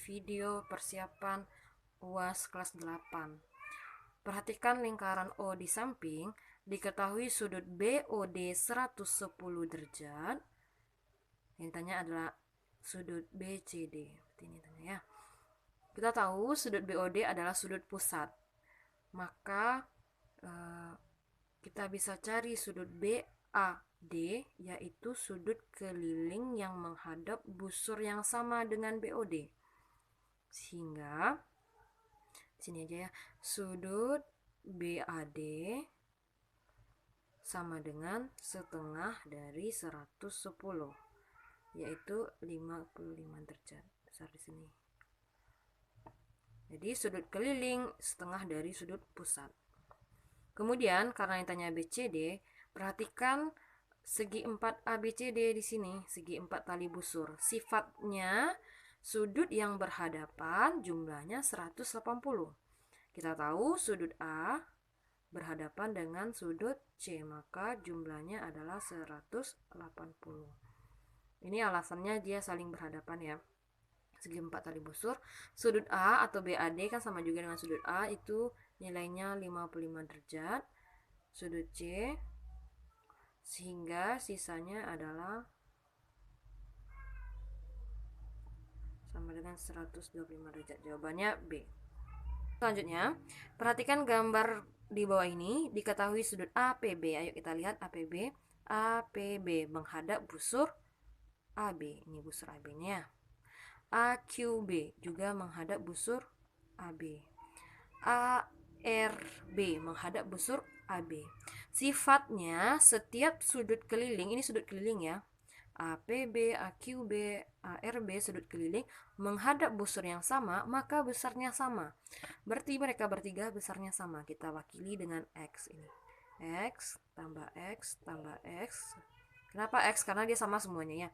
video persiapan UAS kelas 8. Perhatikan lingkaran O di samping, diketahui sudut BOD 110 derajat. Yang ditanya adalah sudut BCD. Ini tanya ya. Kita tahu sudut BOD adalah sudut pusat. Maka kita bisa cari sudut BAD, yaitu sudut keliling yang menghadap busur yang sama dengan BOD. Sehingga sini aja ya, sudut BAD sama dengan setengah dari 110, yaitu 55 derajat. Besar di sini. Jadi sudut keliling setengah dari sudut pusat. Kemudian karena yang tanya BCD, perhatikan segi 4 ABCD di sini, segi 4 tali busur. Sifatnya sudut yang berhadapan jumlahnya 180. Kita tahu sudut A berhadapan dengan sudut C, maka jumlahnya adalah 180. Ini alasannya dia saling berhadapan ya. Segi 4 tali busur. Sudut A atau BAD kan sama juga dengan sudut A, itu nilainya 55 derajat. Sudut C, sehingga sisanya adalah sama dengan 125 derajat. Jawabannya B. Selanjutnya, perhatikan gambar di bawah ini, diketahui sudut APB. Ayo kita lihat APB. APB menghadap busur AB. Ini busur AB-nya. AQB juga menghadap busur AB. ARB menghadap busur AB. Sifatnya setiap sudut keliling, ini sudut keliling ya, APB, AQB, ARB sudut keliling menghadap busur yang sama, maka besarnya sama. Berarti mereka bertiga besarnya sama. Kita wakili dengan X ini. X tambah X tambah X. Kenapa X? Karena dia sama semuanya ya.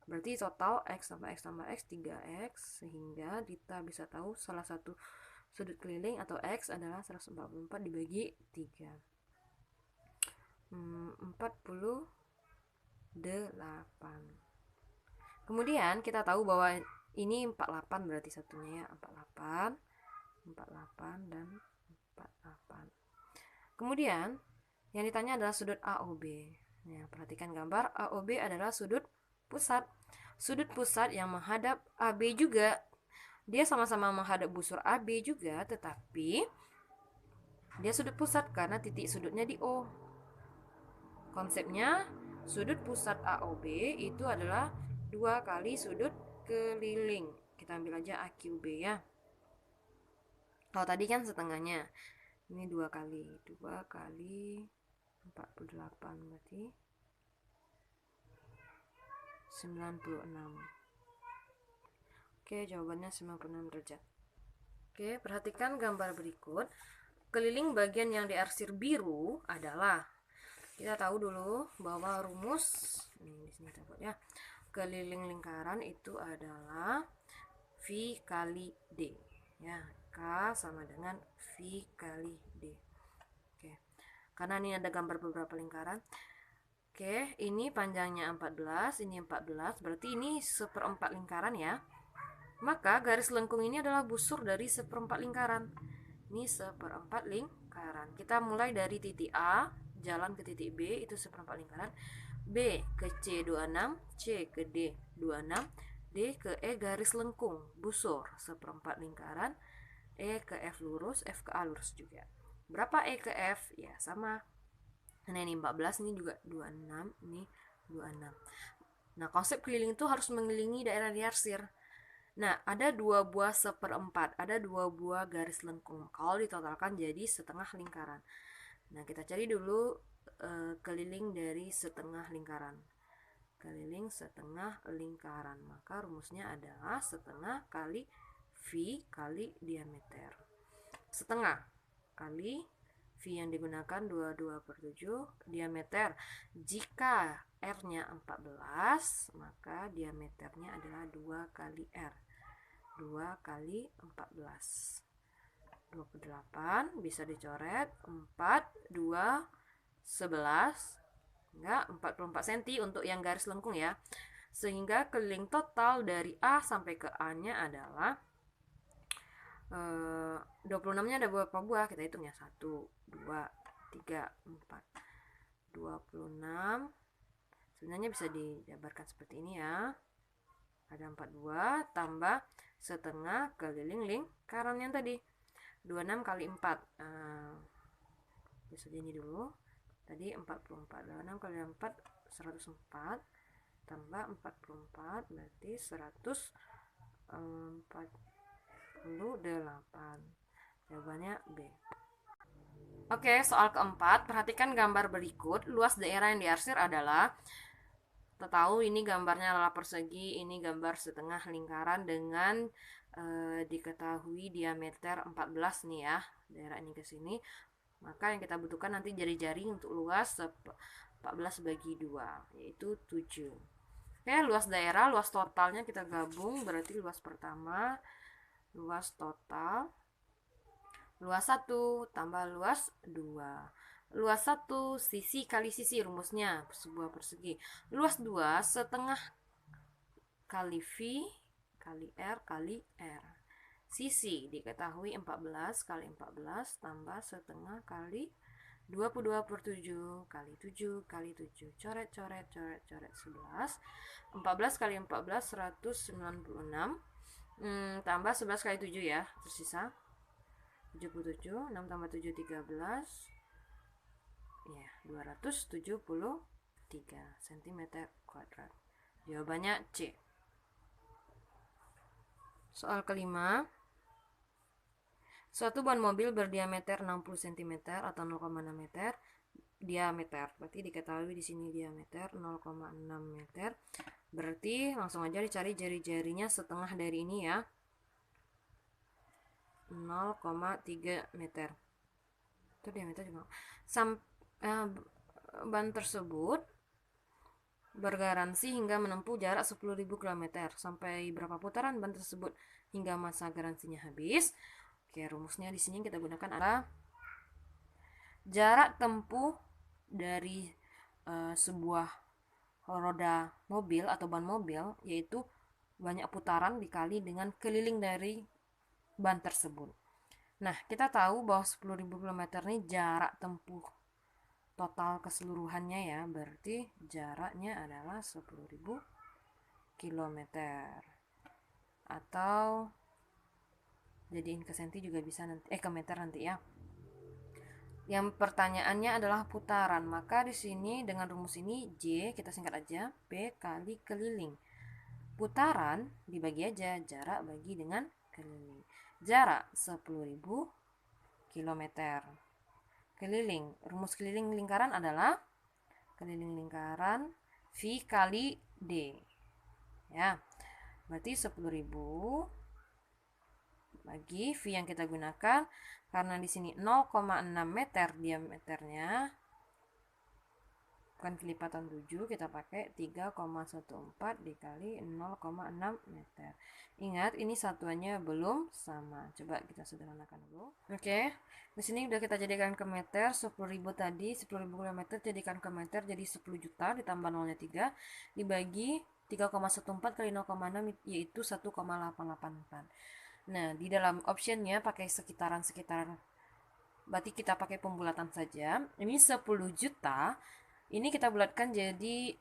Berarti total X tambah X tambah X 3X, sehingga kita bisa tahu salah satu sudut keliling atau X adalah 144 dibagi 3. 48. Kemudian kita tahu bahwa ini 48 berarti satunya ya, 48, 48 dan 48. Kemudian yang ditanya adalah sudut AOB. Ya, perhatikan gambar, AOB adalah sudut pusat. Sudut pusat yang menghadap AB juga. Dia sama-sama menghadap busur AB juga, tetapi dia sudut pusat karena titik sudutnya di O. Konsepnya sudut pusat AOB itu adalah 2 kali sudut keliling. Kita ambil aja AQB ya. Kalau tadi kan setengahnya. Ini 2 kali. 2 kali 48 berarti 96. Oke, jawabannya 96 derajat. Oke, perhatikan gambar berikut. Keliling bagian yang diarsir biru adalah, kita tahu dulu bahwa rumus ini di sini kita buat ya. Keliling lingkaran itu adalah V kali D. Ya, K sama dengan V kali D. Oke. Karena ini ada gambar beberapa lingkaran. Oke, ini panjangnya 14, ini 14, berarti ini seperempat lingkaran ya. Maka garis lengkung ini adalah busur dari seperempat lingkaran. Ini seperempat lingkaran. Kita mulai dari titik A, jalan ke titik B, itu seperempat lingkaran. B ke C 26, C ke D 26, D ke E garis lengkung, busur, seperempat lingkaran. E ke F lurus, F ke A lurus juga. Berapa E ke F? Ya, sama. Nah, ini 14, ini juga 26, ini 26. Nah, konsep keliling itu harus mengelilingi daerah diarsir. Nah, ada 2 buah seperempat, ada 2 buah garis lengkung. Kalau ditotalkan jadi setengah lingkaran. Nah, kita cari dulu keliling dari setengah lingkaran. Keliling setengah lingkaran. Maka rumusnya adalah setengah kali V kali diameter. Setengah kali V yang digunakan 22/7, diameter. Jika R-nya 14, maka diameternya adalah 2 kali R. 2 kali 14. 28 bisa dicoret, 4, 2, 11, enggak, 44 cm untuk yang garis lengkung ya. Sehingga keliling total dari A sampai ke A-nya adalah 26 nya ada berapa buah? Kita hitung ya, 1 2 3 4. 26 sebenarnya bisa dijabarkan seperti ini ya, ada 4 buah tambah setengah keliling lingkaran yang tadi, 26 kali 4. Bisa ini dulu, tadi 44, 26 kali 4 104 tambah 44 berarti 148. Jawabannya B. Oke, soal keempat, perhatikan gambar berikut. Luas daerah yang diarsir adalah, kita tahu ini gambarnya adalah persegi, ini gambar setengah lingkaran dengan diketahui diameter 14 nih ya, daerah ini ke sini. Maka yang kita butuhkan nanti jari-jari untuk luas 14 bagi 2, yaitu 7. Oke, luas daerah, luas totalnya kita gabung, berarti luas pertama, luas total, luas 1 tambah luas 2. Luas 1 sisi kali sisi, rumusnya sebuah persegi. Luas 2 setengah kali V kali R kali R. Sisi diketahui 14 kali 14 tambah setengah kali 22/7 kali 7 kali 7. Coret 11. 14 kali 14 196. Tambah 11 kali 7 ya, tersisa 77. 6 tambah 7 13. Ya, 273 cm kuadrat. Jawabannya C. Soal kelima, suatu ban mobil berdiameter 60 cm atau 0,6 meter diameter. Berarti diketahui di sini diameter 0,6 meter. Berarti langsung aja dicari jari-jarinya setengah dari ini ya. 0,3 meter. Itu diameter juga. Ban tersebut bergaransi hingga menempuh jarak 10.000 km. Sampai berapa putaran ban tersebut hingga masa garansinya habis? Oke, rumusnya di sini kita gunakan adalah jarak tempuh dari sebuah roda mobil atau ban mobil, yaitu banyak putaran dikali dengan keliling dari ban tersebut. Nah, kita tahu bahwa 10.000 km ini jarak tempuh total keseluruhannya ya, berarti jaraknya adalah 10.000 km. Atau jadiin ke senti juga bisa nanti, ke meter nanti ya. Yang pertanyaannya adalah putaran, maka di sini dengan rumus ini J kita singkat aja, P kali keliling. Putaran dibagi aja, jarak bagi dengan keliling. Jarak 10.000 km. Keliling, rumus keliling lingkaran adalah keliling lingkaran V kali D. Ya, berarti 10.000 bagi V yang kita gunakan, karena di sini 0,6 meter diameternya, bukan kelipatan 7, kita pakai 3,14 dikali 0,6 meter. Ingat, ini satuannya belum sama. Coba kita sederhanakan dulu. Oke, di sini udah kita jadikan ke meter. 10.000 tadi, 10.000 km jadikan ke meter, jadi 10 juta ditambah nolnya 3 dibagi 3,14 kali 0,6 yaitu 1,884. Nah, di dalam optionnya pakai sekitaran-sekitaran, berarti kita pakai pembulatan saja. Ini 10 juta, ini kita bulatkan jadi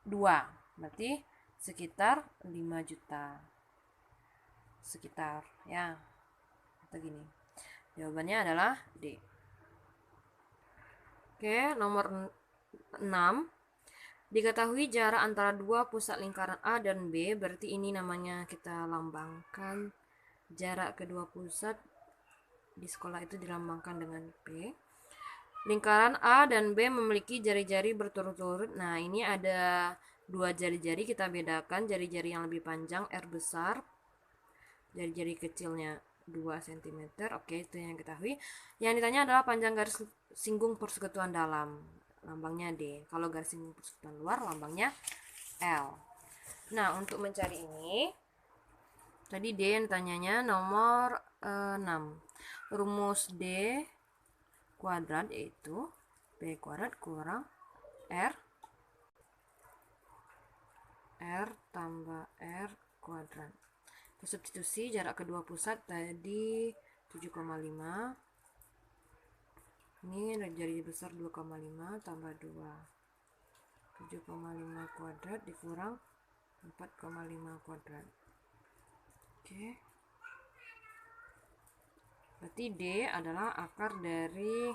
2, berarti sekitar 5 juta. Sekitar ya. Atau gini. Jawabannya adalah D. Oke, nomor 6. Diketahui jarak antara dua pusat lingkaran A dan B, berarti ini namanya kita lambangkan jarak kedua pusat di sekolah itu dilambangkan dengan P. Lingkaran A dan B memiliki jari-jari berturut-turut. Nah, ini ada dua jari-jari, kita bedakan jari-jari yang lebih panjang R besar, jari-jari kecilnya 2 cm. Oke, itu yang kita ketahui. Yang ditanya adalah panjang garis singgung persekutuan dalam, lambangnya D. Kalau garis singgung persekutuan luar, lambangnya L. Nah, untuk mencari ini, tadi D yang ditanyanya nomor 6. Rumus D kuadrat yaitu B kuadrat kurang R tambah R kuadrat. Substitusi jarak kedua pusat tadi 7,5. Ini jari besar 2,5 tambah 2. 7,5 kuadrat dikurang 4,5 kuadrat. Oke. Berarti D adalah akar dari.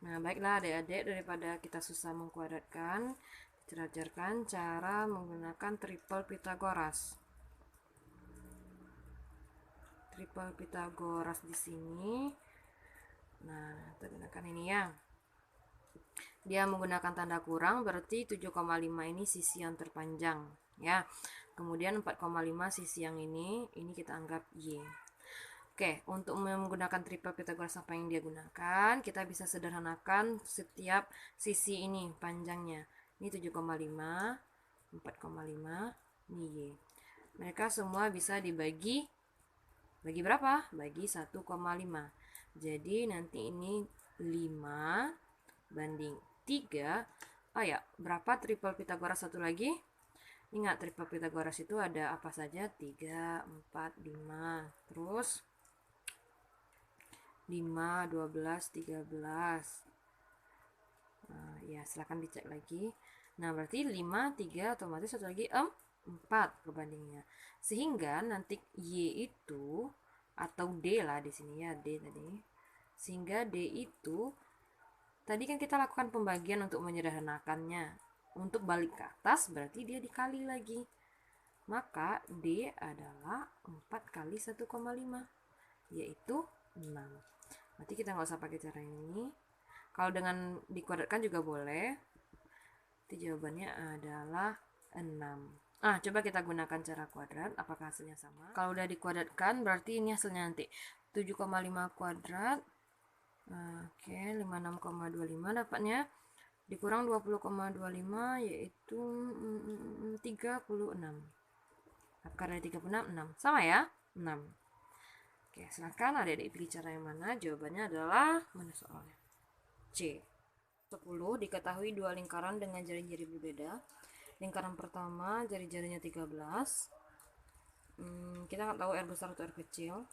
Nah, baiklah adik-adik, daripada kita susah mengkuadratkan, kita ajarkan cara menggunakan triple Pythagoras. Triple Pythagoras di sini. Nah, kita gunakan ini ya. Dia menggunakan tanda kurang, berarti 7,5 ini sisi yang terpanjang ya. Kemudian 4,5 sisi yang ini kita anggap Y. Oke, untuk menggunakan triple Pythagoras apa yang dia gunakan, kita bisa sederhanakan setiap sisi ini panjangnya. Ini 7,5, 4,5, ini Y. Mereka semua bisa bagi berapa? Bagi 1,5. Jadi nanti ini 5 banding 3. Oh ya, berapa triple Pythagoras satu lagi? Ingat, triple Pythagoras itu ada apa saja? 3, 4, 5. Terus 5, 12, 13. Nah, ya, silahkan dicek lagi. Nah, berarti 5, 3, otomatis satu lagi 4 perbandingnya. Sehingga nanti Y itu, atau D lah di sini ya, D tadi. Sehingga D itu, tadi kan kita lakukan pembagian untuk menyederhanakannya. Untuk balik ke atas, berarti dia dikali lagi. Maka D adalah 4 kali 1,5, yaitu 6. Berarti kita nggak usah pakai cara ini. Kalau dengan dikuadratkan juga boleh. Jadi jawabannya adalah 6. Coba kita gunakan cara kuadrat. Apakah hasilnya sama? Kalau udah dikuadratkan, berarti ini hasilnya nanti 7,5 kuadrat. Oke, 56,25 dapatnya. Dikurang 20,25 yaitu 36. Akar dari 36, 6. Sama ya? 6. Oke, silakan adik-adik pilih cara yang mana. Jawabannya adalah mana soalnya? C. 10. Diketahui dua lingkaran dengan jari-jari berbeda. Lingkaran pertama jari-jarinya 13. Kita nggak tahu R besar atau R kecil.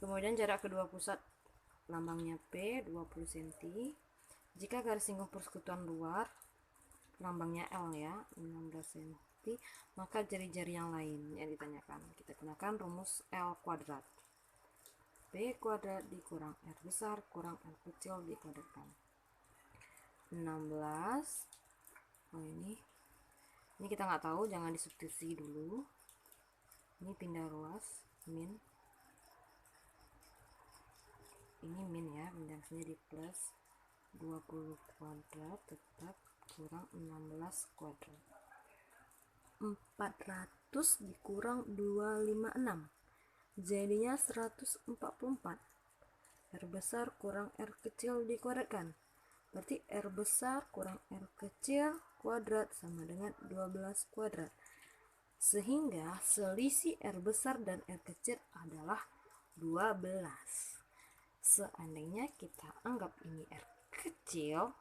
Kemudian jarak kedua pusat lambangnya P 20 cm. Jika garis singgung persekutuan luar lambangnya L ya 16 cm, maka jari-jari yang lain yang ditanyakan. Kita gunakan rumus L kuadrat. P kuadrat dikurang R besar kurang R kecil dikuadratkan. 16. Ini kita nggak tahu, jangan disubstitusi dulu. Ini pindah ruas, min. Ini min ya, pindah sini di plus 20 kuadrat tetap kurang 16 kuadrat. 400 dikurang 256 jadinya 144. R besar kurang R kecil dikuadratkan, berarti R besar kurang R kecil kuadrat sama dengan 12 kuadrat. Sehingga selisih R besar dan R kecil adalah 12. Seandainya kita anggap ini R kecil,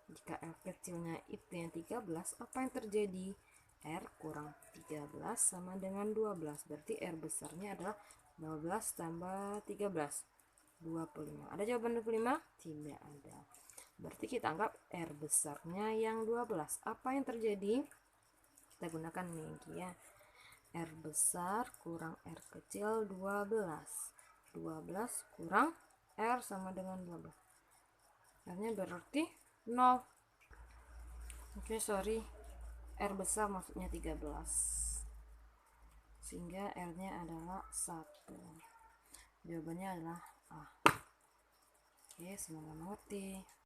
jika R kecilnya itu yang 13, apa yang terjadi? R kurang 13 sama dengan 12, berarti R besarnya adalah 12 tambah 13, 25. Ada jawaban 25? Tidak ada. Berarti kita anggap R besarnya yang 12. Apa yang terjadi? Kita gunakan nih ya. R besar kurang R kecil 12. 12 kurang R sama dengan 12. R-nya berarti 0. Oke, sorry. R besar maksudnya 13. Sehingga R-nya adalah 1. Jawabannya adalah A. Oke, semoga mengerti.